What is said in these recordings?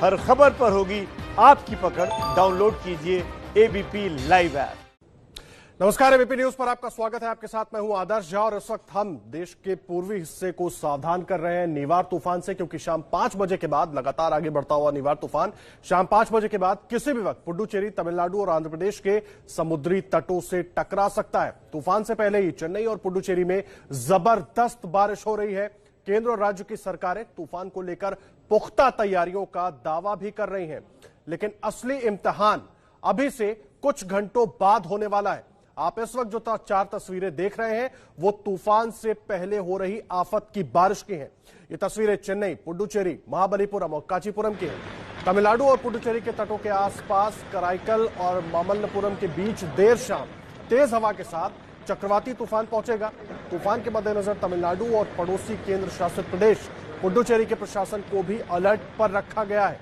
हर खबर पर होगी आपकी पकड़। डाउनलोड कीजिए एबीपी लाइव ऐप। नमस्कार, एबीपी न्यूज पर आपका स्वागत है। आपके साथ मैं हूं आदर्श झा और इस वक्त हम देश के पूर्वी हिस्से को सावधान कर रहे हैं निवार तूफान से, क्योंकि शाम 5 बजे के बाद लगातार आगे बढ़ता हुआ निवार तूफान शाम 5 बजे के बाद किसी भी वक्त पुडुचेरी, तमिलनाडु और आंध्र प्रदेश के समुद्री तटों से टकरा सकता है। तूफान से पहले ही चेन्नई और पुडुचेरी में जबरदस्त बारिश हो रही है। केंद्र और राज्य की सरकारें तूफान को लेकर पुख्ता तैयारियों का दावा भी कर रही हैं, लेकिन असली इम्तिहान अभी से कुछ घंटों बाद होने वाला है। आप इस वक्त जो 4 तस्वीरें देख रहे हैं वो तूफान से पहले हो रही आफत की बारिश की हैं। ये तस्वीरें चेन्नई, पुडुचेरी, महाबलीपुरम और कांचीपुरम की हैं। तमिलनाडु और पुडुचेरी के तटों के आसपास कराईकल और मामल्लपुरम के बीच देर शाम तेज हवा के साथ चक्रवाती तूफान पहुंचेगा। तूफान के मद्देनजर तमिलनाडु और पड़ोसी केंद्र शासित प्रदेश पुडुचेरी के प्रशासन को भी अलर्ट पर रखा गया है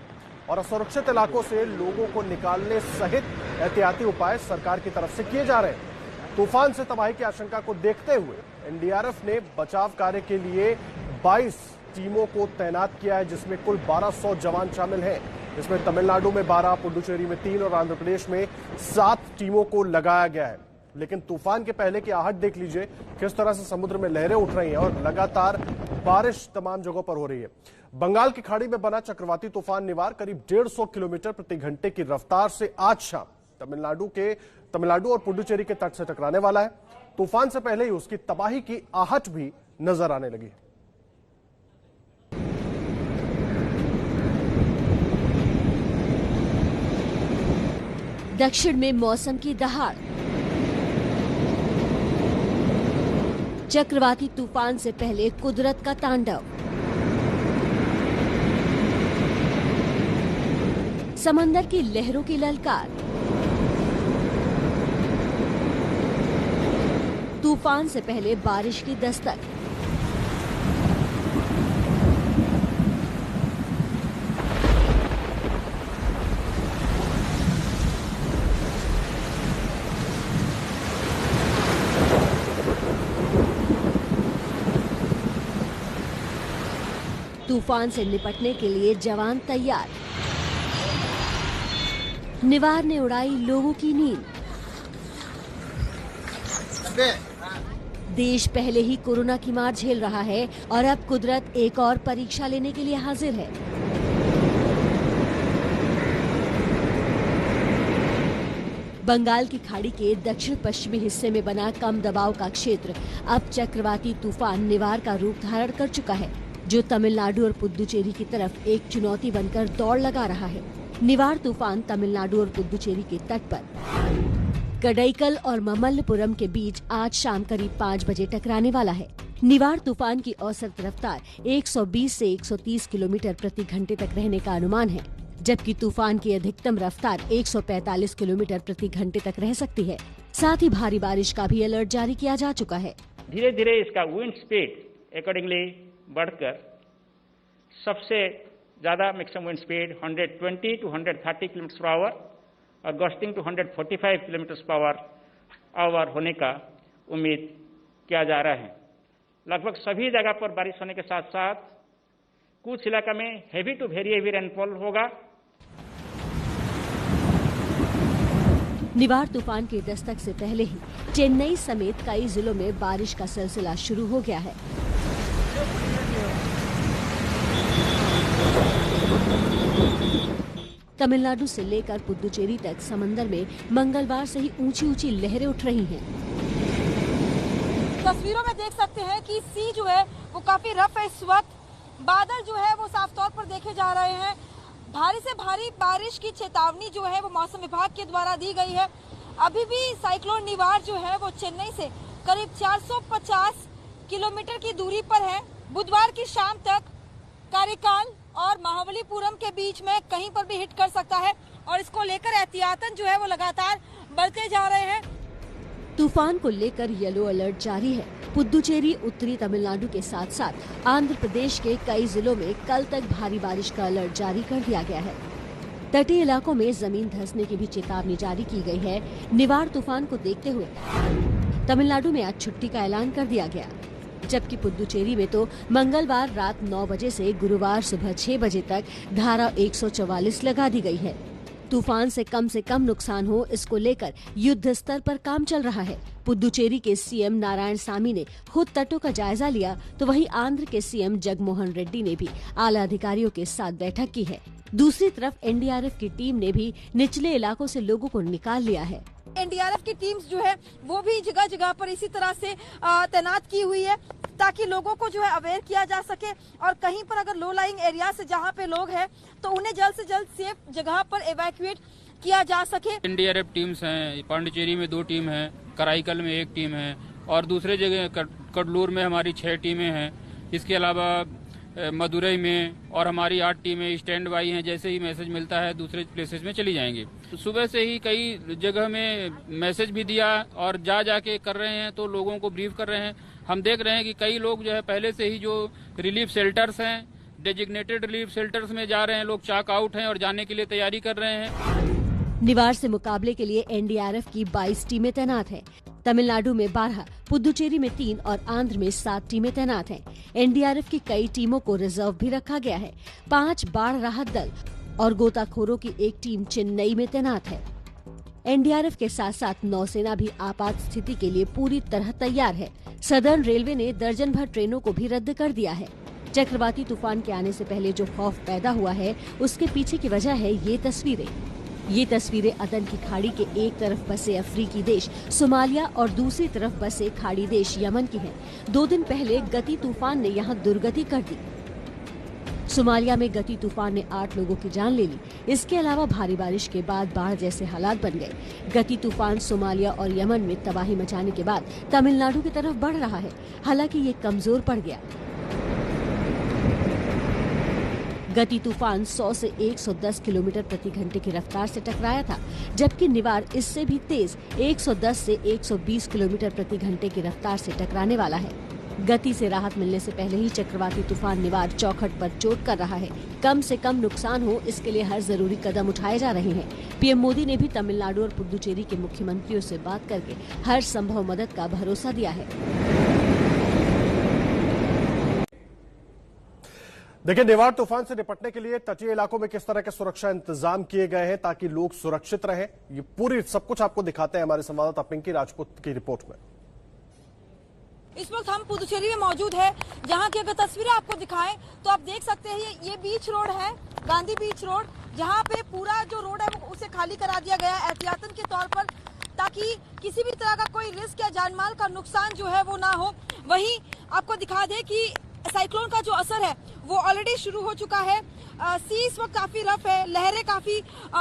और असुरक्षित इलाकों से लोगों को निकालने सहित एहतियाती उपाय सरकार की तरफ से किए जा रहे हैं। तूफान से तबाही की आशंका को देखते हुए एनडीआरएफ ने बचाव कार्य के लिए 22 टीमों को तैनात किया है, जिसमें कुल 1200 जवान शामिल हैं। इसमें तमिलनाडु में 12, पुडुचेरी में 3 और आंध्र प्रदेश में 7 टीमों को लगाया गया है। लेकिन तूफान के पहले की आहट देख लीजिए, किस तरह से समुद्र में लहरें उठ रही हैं और लगातार बारिश तमाम जगहों पर हो रही है। बंगाल की खाड़ी में बना चक्रवाती तूफान निवार करीब 150 किलोमीटर प्रति घंटे की रफ्तार से आज शाम तमिलनाडु और पुडुचेरी के तट से टकराने वाला है। तूफान से पहले ही उसकी तबाही की आहट भी नजर आने लगी है। दक्षिण में मौसम की दहाड़। चक्रवाती तूफान से पहले कुदरत का तांडव। समंदर की लहरों की ललकार। तूफान से पहले बारिश की दस्तक। तूफान से निपटने के लिए जवान तैयार। निवार ने उड़ाई लोगों की नींद। देश पहले ही कोरोना की मार झेल रहा है और अब कुदरत एक और परीक्षा लेने के लिए हाजिर है। बंगाल की खाड़ी के दक्षिण पश्चिमी हिस्से में बना कम दबाव का क्षेत्र अब चक्रवाती तूफान निवार का रूप धारण कर चुका है, जो तमिलनाडु और पुडुचेरी की तरफ एक चुनौती बनकर दौड़ लगा रहा है। निवार तूफान तमिलनाडु और पुडुचेरी के तट पर कड़ईकल और मामल्लपुरम के बीच आज शाम करीब 5 बजे टकराने वाला है। निवार तूफान की औसत रफ्तार 120 से 130 किलोमीटर प्रति घंटे तक रहने का अनुमान है, जबकि तूफान की अधिकतम रफ्तार 145 किलोमीटर प्रति घंटे तक रह सकती है। साथ ही भारी बारिश का भी अलर्ट जारी किया जा चुका है। धीरे धीरे इसका विंड स्पीड अकॉर्डिंगली बढ़कर सबसे ज्यादा maximum wind speed 120 to 130 kilometre per hour और gusting to 145 kilometre per hour होने का उम्मीद किया जा रहा है। लगभग सभी जगह पर बारिश होने के साथ साथ कुछ इलाका में heavy to very heavy rainfall होगा। निवार तूफान के दस्तक से पहले ही चेन्नई समेत कई जिलों में बारिश का सिलसिला शुरू हो गया है। तमिलनाडु से लेकर पुडुचेरी तक समंदर में मंगलवार से ही ऊंची ऊंची लहरें उठ रही हैं। तस्वीरों में देख सकते हैं कि सी जो है वो काफी रफ है इस वक्त। बादल जो है वो साफ तौर पर देखे जा रहे हैं। भारी से भारी बारिश की चेतावनी जो है वो मौसम विभाग के द्वारा दी गई है। अभी भी साइक्लोन निवार जो है वो चेन्नई से करीब 450 किलोमीटर की दूरी पर है। बुधवार की शाम तक कारिकाल और महाबलीपुरम के बीच में कहीं पर भी हिट कर सकता है और इसको लेकर एहतियातन जो है वो लगातार बढ़ते जा रहे हैं। तूफान को लेकर येलो अलर्ट जारी है। पुडुचेरी, उत्तरी तमिलनाडु के साथ साथ आंध्र प्रदेश के कई जिलों में कल तक भारी बारिश का अलर्ट जारी कर दिया गया है। तटीय इलाकों में जमीन धंसने की भी चेतावनी जारी की गई है। निवार तूफान को देखते हुए तमिलनाडु में आज छुट्टी का ऐलान कर दिया गया। जबकि पुद्दुचेरी में तो मंगलवार रात 9 बजे से गुरुवार सुबह 6 बजे तक धारा 144 लगा दी गई है। तूफान से कम नुकसान हो, इसको लेकर युद्ध स्तर पर काम चल रहा है। पुद्दुचेरी के सीएम नारायणसामी ने खुद तटों का जायजा लिया, तो वहीं आंध्र के सीएम जगनमोहन रेड्डी ने भी आला अधिकारियों के साथ बैठक की है। दूसरी तरफ एनडीआरएफ की टीम ने भी निचले इलाकों से लोगों को निकाल लिया है। एनडीआरएफ की टीम्स जो है वो भी जगह जगह पर इसी तरह से तैनात की हुई है, ताकि लोगों को जो है अवेयर किया जा सके, और कहीं पर अगर लो लाइंग एरिया से जहां पे लोग हैं तो उन्हें जल्द से जल्द सेफ जगह पर इवैक्यूएट किया जा सके। एनडीआरएफ टीम्स हैं, पांडिचेरी में 2 टीम हैं, कराईकल में 1 टीम है और दूसरे जगह कडलूर में हमारी 6 टीमें हैं। इसके अलावा मदुरई में और हमारी 8 टीमें स्टैंड बाई हैं। जैसे ही मैसेज मिलता है दूसरे प्लेसेस में चली जाएंगे। तो सुबह से ही कई जगह में मैसेज भी दिया और जाके कर रहे हैं, तो लोगों को ब्रीफ कर रहे हैं। हम देख रहे हैं कि कई लोग जो है पहले से ही जो रिलीफ शेल्टर्स हैं, डेजिग्नेटेड रिलीफ शेल्टर्स में जा रहे हैं, लोग चेक आउट हैं और जाने के लिए तैयारी कर रहे हैं। निवार से मुकाबले के लिए एनडीआरएफ की 22 टीमें तैनात हैं। तमिलनाडु में 12, पुद्दुचेरी में 3 और आंध्र में 7 टीमें तैनात हैं। एनडीआरएफ की कई टीमों को रिजर्व भी रखा गया है। 5 बाढ़ राहत दल और गोताखोरों की एक टीम चेन्नई में तैनात है। एनडीआरएफ के साथ साथ नौसेना भी आपात स्थिति के लिए पूरी तरह तैयार है। सदर्न रेलवे ने दर्जन भर ट्रेनों को भी रद्द कर दिया है। चक्रवाती तूफान के आने से पहले जो खौफ पैदा हुआ है, उसके पीछे की वजह है ये तस्वीरें अदन की खाड़ी के एक तरफ बसे अफ्रीकी देश सोमालिया और दूसरी तरफ बसे खाड़ी देश यमन की हैं। 2 दिन पहले गति तूफान ने यहां दुर्गति कर दी। सोमालिया में गति तूफान ने 8 लोगों की जान ले ली। इसके अलावा भारी बारिश के बाद बाढ़ जैसे हालात बन गए। गति तूफान सोमालिया और यमन में तबाही मचाने के बाद तमिलनाडु की तरफ बढ़ रहा है। हालांकि ये कमजोर पड़ गया। गति तूफान 100 से 110 किलोमीटर प्रति घंटे की रफ्तार से टकराया था, जबकि निवार इससे भी तेज 110 से 120 किलोमीटर प्रति घंटे की रफ्तार से टकराने वाला है। गति से राहत मिलने से पहले ही चक्रवाती तूफान निवार चौखट पर चोट कर रहा है। कम से कम नुकसान हो, इसके लिए हर जरूरी कदम उठाए जा रहे हैं। पीएम मोदी ने भी तमिलनाडु और पुद्दुचेरी के मुख्यमंत्रियों से बात करके हर संभव मदद का भरोसा दिया है। देखिए, निवार तूफान से निपटने के लिए तटीय इलाकों में किस तरह के सुरक्षा इंतजाम किए गए हैं ताकि लोग सुरक्षित रहें, ये पूरी सब कुछ आपको दिखाते हैं हमारे संवाददाता पिंकी राजपूत की रिपोर्ट में। इस वक्त हम पुद्दुचेरी में मौजूद है, जहां की अगर तस्वीरें आपको दिखाएं तो आप देख सकते हैं ये बीच रोड है, गांधी बीच रोड, जहां पे पूरा जो रोड है उसे खाली करा दिया गया है एहतियातन के तौर पर, ताकि किसी भी तरह का कोई रिस्क या जानमाल का नुकसान जो है वो ना हो। वहीं आपको दिखा दे कि साइक्लोन का जो असर है वो ऑलरेडी शुरू हो चुका है। सी इस वक्त काफी रफ है, लहरें काफी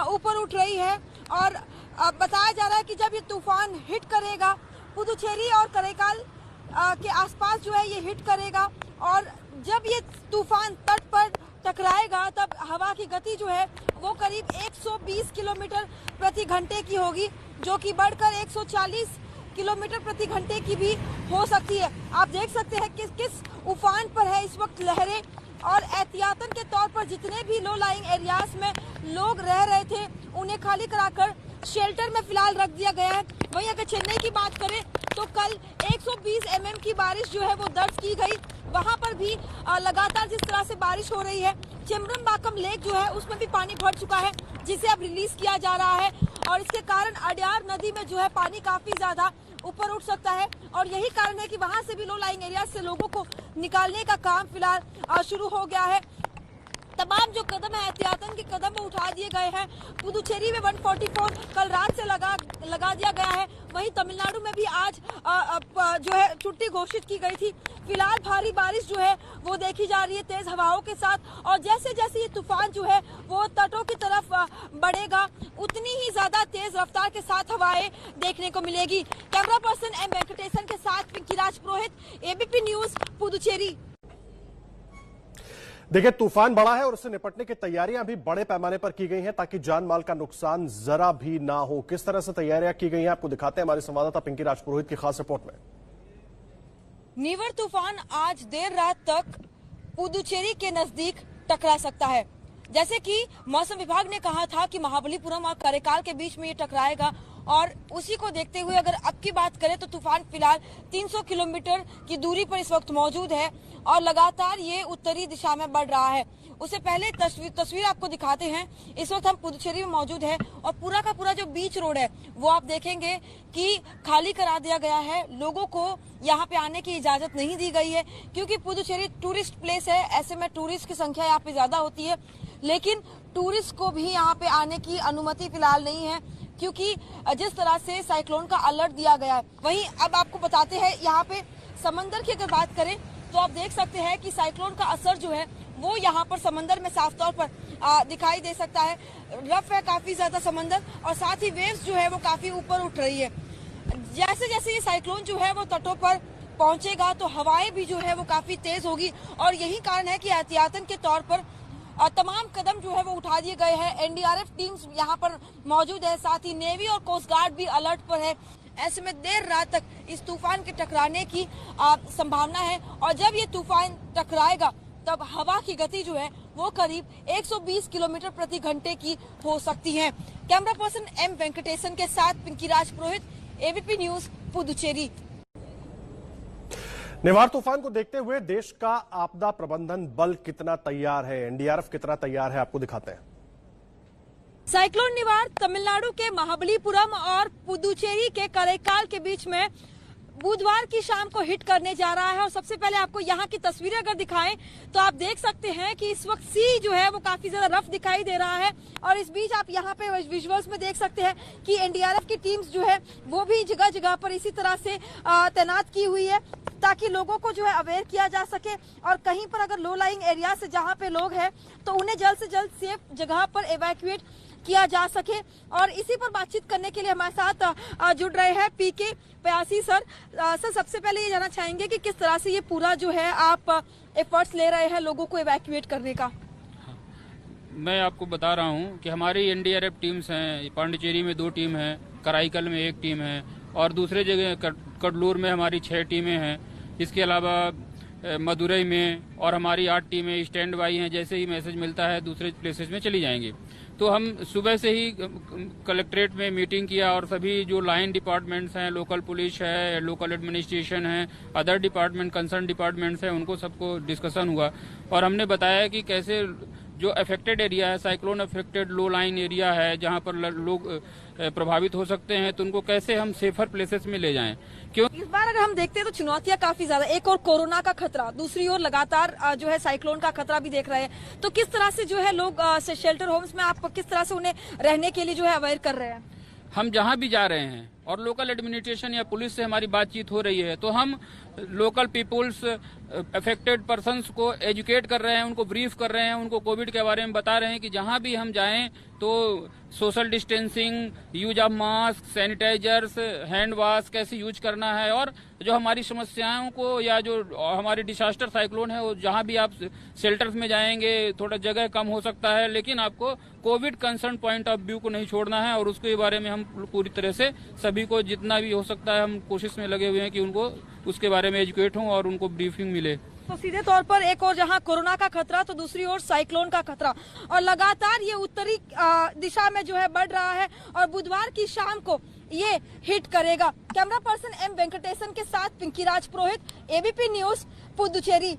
ऊपर उठ रही है और बताया जा रहा है कि जब ये तूफान हिट करेगा पुद्दुचेरी और कराईकल के आसपास जो है ये हिट करेगा, और जब ये तूफान तट पर टकराएगा तब हवा की गति जो है वो करीब 120 किलोमीटर प्रति घंटे की होगी, जो कि बढ़कर 140 किलोमीटर प्रति घंटे की भी हो सकती है। आप देख सकते हैं किस उफान पर है इस वक्त लहरें, और एहतियातन के तौर पर जितने भी लो लाइंग एरियाज में लोग रह रहे थे उन्हें खाली कराकर शेल्टर में फिलहाल रख दिया गया है। वहीं अगर चेन्नई की बात करें तो कल 120 mm की बारिश जो है वो दर्ज की गई। वहां पर भी लगातार जिस तरह से बारिश हो रही है, चिम्बरमबाकम लेक जो है उसमें भी पानी भर चुका है, जिसे अब रिलीज किया जा रहा है, और इसके कारण अड्यार नदी में जो है पानी काफी ज्यादा ऊपर उठ सकता है, और यही कारण है कि वहां से भी लो लाइंग एरिया से लोगों को निकालने का काम फिलहाल शुरू हो गया है। तमाम जो कदम है एहतियातन के कदम वो उठा दिए गए हैं। पुद्दुचेरी में 144 कल रात से लगा दिया गया है। वहीं तमिलनाडु में भी आज जो है छुट्टी घोषित की गई थी। फिलहाल भारी बारिश जो है वो देखी जा रही है तेज हवाओं के साथ, और जैसे जैसे ये तूफान जो है वो तटों की तरफ बढ़ेगा उतनी ही ज्यादा तेज रफ्तार के साथ हवाएं देखने को मिलेगी। कैमरा पर्सन एम वेंकटेशन के साथ पिंकी राजपुरोहित, एबीपी न्यूज, पुद्दुचेरी। देखिए, तूफान बड़ा है और उससे निपटने की तैयारियां भी बड़े पैमाने पर की गई हैं ताकि जान माल का नुकसान जरा भी ना हो। किस तरह से तैयारियां की गई हैं आपको दिखाते हैं हमारे संवाददाता पिंकी राजपुरोहित की खास रिपोर्ट में। निवर तूफान आज देर रात तक पुद्दुचेरी के नजदीक टकरा सकता है। जैसे कि मौसम विभाग ने कहा था कि महाबलीपुरम और करैकाल के बीच में ये टकराएगा, और उसी को देखते हुए अगर अब की बात करें तो तूफान फिलहाल 300 किलोमीटर की दूरी पर इस वक्त मौजूद है और लगातार ये उत्तरी दिशा में बढ़ रहा है। उससे पहले तस्वीर आपको दिखाते हैं। इस वक्त हम पुदुचेरी में मौजूद है और पूरा का पूरा जो बीच रोड है वो आप देखेंगे कि खाली करा दिया गया है। लोगों को यहाँ पे आने की इजाजत नहीं दी गई है क्योंकि पुदुचेरी टूरिस्ट प्लेस है। ऐसे में टूरिस्ट की संख्या यहाँ पे ज्यादा होती है, लेकिन टूरिस्ट को भी यहाँ पे आने की अनुमति फिलहाल नहीं है क्योंकि जिस तरह से साइक्लोन का अलर्ट दिया गया है। वहीं अब आपको बताते हैं यहाँ पे समंदर की अगर बात करें तो आप देख सकते हैं कि साइक्लोन का असर जो है वो यहाँ पर समंदर में साफ तौर पर दिखाई दे सकता है। रफ है काफी ज्यादा समंदर और साथ ही वेव्स जो है वो काफी ऊपर उठ रही है। जैसे जैसे ये साइक्लोन जो है वो तटों पर पहुंचेगा तो हवाएं भी जो है वो काफी तेज होगी और यही कारण है कि एहतियातन के तौर पर तमाम कदम जो है वो उठा दिए गए हैं। एनडीआरएफ टीम्स यहाँ पर मौजूद है, साथ ही नेवी और कोस्ट गार्ड भी अलर्ट पर है। ऐसे में देर रात तक इस तूफान के टकराने की संभावना है और जब ये तूफान टकराएगा तब हवा की गति जो है वो करीब 120 किलोमीटर प्रति घंटे की हो सकती है। कैमरा पर्सन एम वेंकटेशन के साथ पिंकी राज पुरोहित, एबीपी न्यूज, पुदुचेरी। निवार तूफान को देखते हुए देश का आपदा प्रबंधन बल कितना तैयार है, एनडीआरएफ कितना तैयार है, आपको दिखाते हैं। साइक्लोन निवार तमिलनाडु के महाबलीपुरम और पुदुचेरी के करैकाल के बीच में बुधवार की शाम को हिट करने जा रहा है और सबसे पहले आपको यहाँ की तस्वीरें अगर दिखाएं तो आप देख सकते हैं कि इस वक्त सी जो है वो काफी ज्यादा रफ दिखाई दे रहा है और इस बीच आप यहाँ पे विजुअल्स में देख सकते हैं कि एनडीआरएफ की टीम्स जो है वो भी जगह जगह पर इसी तरह से तैनात की हुई है ताकि लोगों को जो है अवेयर किया जा सके और कहीं पर अगर लो लाइंग एरिया से जहाँ पे लोग हैं तो उन्हें जल्द से जल्द सेफ जगह पर एवैक्यूएट किया जा सके। और इसी पर बातचीत करने के लिए हमारे साथ जुड़ रहे हैं पीके प्यासी सर। सर, सबसे पहले ये जानना चाहेंगे कि किस तरह से ये पूरा जो है आप एफर्ट्स ले रहे हैं लोगों को एवैक्यूएट करने का। मैं आपको बता रहा हूँ कि हमारी एनडीआरएफ टीम्स हैं। पांडिचेरी में 2 टीम है, कराईकल में 1 टीम है और दूसरे जगह कडलूर में हमारी 6 टीमें हैं। इसके अलावा मदुरई में और हमारी 8 टीमें स्टैंड बाई हैं। जैसे ही मैसेज मिलता है दूसरे प्लेसेस में चली जाएंगी। तो हम सुबह से ही कलेक्ट्रेट में मीटिंग किया और सभी जो लाइन डिपार्टमेंट्स हैं, लोकल पुलिस है, लोकल एडमिनिस्ट्रेशन है, अदर डिपार्टमेंट, कंसर्न डिपार्टमेंट्स हैं, उनको सबको डिस्कशन हुआ और हमने बताया कि कैसे जो अफेक्टेड एरिया है, साइक्लोन अफेक्टेड लो लाइन एरिया है, जहां पर लोग प्रभावित हो सकते हैं, तो उनको कैसे हम सेफर प्लेसेस में ले जाएं। क्यों इस बार अगर हम देखते हैं तो चुनौतियां काफी ज्यादा, एक और कोरोना का खतरा, दूसरी ओर लगातार जो है साइक्लोन का खतरा भी देख रहे हैं। तो किस तरह से जो है लोग शेल्टर होम्स में आप किस तरह से उन्हें रहने के लिए जो है अवेयर कर रहे हैं? हम जहां भी जा रहे हैं और लोकल एडमिनिस्ट्रेशन या पुलिस से हमारी बातचीत हो रही है तो हम लोकल पीपुल्स, अफेक्टेड पर्सन्स को एजुकेट कर रहे हैं, उनको ब्रीफ कर रहे हैं, उनको कोविड के बारे में बता रहे हैं कि जहां भी हम जाएं तो social distancing, use of mask, sanitisers, hand wash कैसे यूज करना है और जो हमारी समस्याओं को या जो हमारी डिसास्टर साइक्लोन है वो जहां भी आप शेल्टर्स में जाएंगे थोड़ा जगह कम हो सकता है, लेकिन आपको Covid concern point of view को नहीं छोड़ना है और उसके बारे में हम पूरी तरह से सभी को जितना भी हो सकता है हम कोशिश में लगे हुए हैं कि उनको उसके बारे में एजुकेट हों और उनको ब्रीफिंग मिले। तो सीधे तौर पर एक और जहां कोरोना का खतरा तो दूसरी ओर साइक्लोन का खतरा और लगातार ये उत्तरी दिशा में जो है बढ़ रहा है और बुधवार की शाम को ये हिट करेगा। कैमरा पर्सन एम वेंकटेशन के साथ पिंकी राज पुरोहित, एबीपी न्यूज, पुदुचेरी।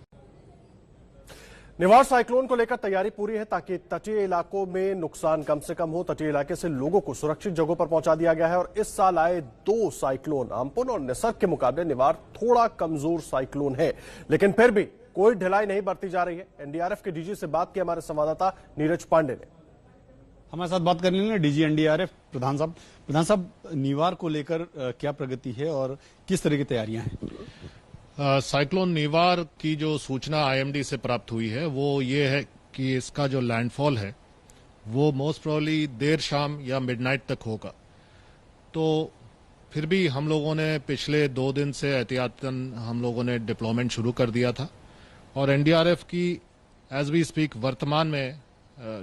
निवार साइक्लोन को लेकर तैयारी पूरी है ताकि तटीय इलाकों में नुकसान कम से कम हो। तटीय इलाके से लोगों को सुरक्षित जगहों पर पहुंचा दिया गया है और इस साल आए 2 साइक्लोन अम्पन और निसर्ग के मुकाबले निवार थोड़ा कमजोर साइक्लोन है, लेकिन फिर भी कोई ढिलाई नहीं बरती जा रही है। एनडीआरएफ के डीजी से बात की हमारे संवाददाता नीरज पांडे ने। हमारे साथ बात करने लगे डीजी एनडीआरएफ प्रधान साहब, निवार को लेकर क्या प्रगति है और किस तरह की तैयारियां हैं? साइक्लोन निवार की जो सूचना आईएमडी से प्राप्त हुई है वो ये है कि इसका जो लैंडफॉल है वो मोस्ट प्रोबेबली देर शाम या मिडनाइट तक होगा। तो फिर भी हम लोगों ने पिछले 2 दिन से एहतियातन हम लोगों ने डिप्लॉयमेंट शुरू कर दिया था और एनडीआरएफ की एज वी स्पीक वर्तमान में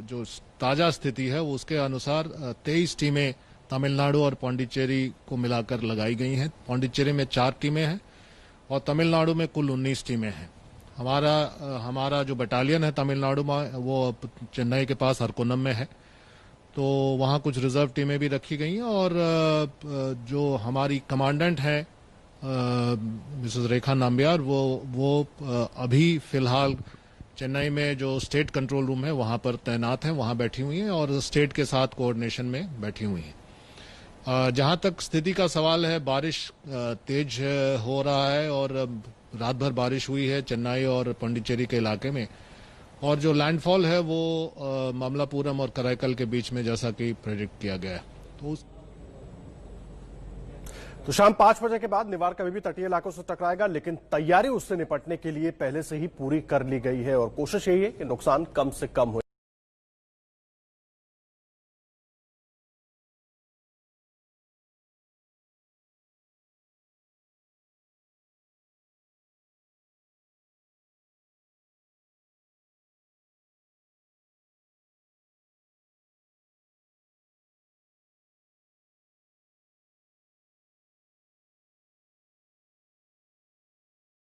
जो ताजा स्थिति है उसके अनुसार 23 टीमें तमिलनाडु और पांडिचेरी को मिलाकर लगाई गई हैं। पांडिचेरी में 4 टीमें हैं और तमिलनाडु में कुल 19 टीमें हैं हमारा जो बटालियन है तमिलनाडु में वो चेन्नई के पास अरकोनम में है, तो वहाँ कुछ रिजर्व टीमें भी रखी गई हैं और जो हमारी कमांडेंट है मिसेस रेखा नाम्बियार वो अभी फिलहाल चेन्नई में जो स्टेट कंट्रोल रूम है वहाँ पर तैनात हैं, वहाँ बैठी हुई हैं और स्टेट के साथ कोऑर्डिनेशन में बैठी हुई हैं। जहाँ तक स्थिति का सवाल है, बारिश तेज हो रहा है और रात भर बारिश हुई है चेन्नई और पांडिचेरी के इलाके में, और जो लैंडफॉल है वो मामलापुरम और कराईकल के बीच में जैसा कि प्रेडिक्ट किया गया है। तो शाम 5 बजे के बाद निवार कभी भी तटीय इलाकों से टकराएगा, लेकिन तैयारी उससे निपटने के लिए पहले से ही पूरी कर ली गई है और कोशिश यही है कि नुकसान कम से कम हो।